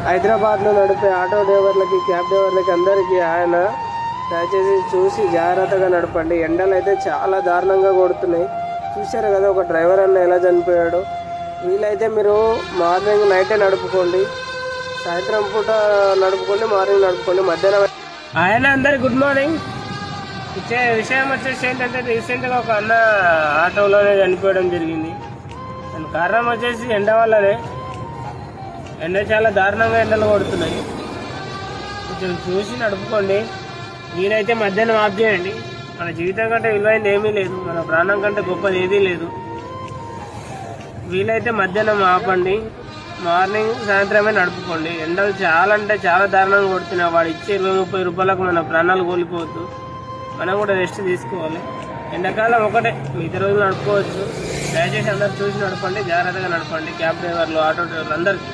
హైదరాబాద్లో నడిపే auto డ్రైవర్లకి, cab డ్రైవర్లకి అందరికీ ఆయన దయచేసి చూసి జాగ్రత్తగా నడపండి. ఎండలు అయితే చాలా దారుణంగా కొడుతున్నాయి. చూశారు కదా ఒక డ్రైవర్ అన్న ఎలా చనిపోయాడు. వీలైతే మీరు మార్నింగ్ నైటే నడుపుకోండి, సాయంత్రం పూట నడుపుకోండి, మార్నింగ్ నడుపుకోండి, మధ్యాహ్నం. ఆయన అందరికి గుడ్ మార్నింగ్. ఇచ్చే విషయం వచ్చేసి ఏంటంటే రీసెంట్గా ఒక అన్న ఆటోలోనే చనిపోవడం జరిగింది. దాని కారణం వచ్చేసి ఎండ వల్లనే. ఎండ చాలా దారుణంగా ఎండలు కొడుతున్నాయి. కొంచెం చూసి నడుపుకోండి. వీలైతే మధ్యాహ్నం ఆఫ్ చేయండి. మన జీవితం కంటే విలువైంది ఏమీ లేదు, మన ప్రాణం కంటే గొప్పది ఏదీ లేదు. వీలైతే మధ్యాహ్నం ఆపండి, మార్నింగ్ సాయంత్రమే నడుపుకోండి. ఎండలు చాలా అంటే చాలా దారుణంగా కొడుతున్నాయి. వాడు ఇచ్చే 20-30 రూపాయలకు మన ప్రాణాలు కోల్పోవద్దు. మనం కూడా రెస్ట్ తీసుకోవాలి. ఎండాకాలం ఒకటే, మిగతా రోజులు నడుపుకోవచ్చు. దయచేసి అందరు చూసి నడపండి, జాగ్రత్తగా నడపండి. క్యాబ్ డ్రైవర్లు, ఆటో డ్రైవర్లు అందరికీ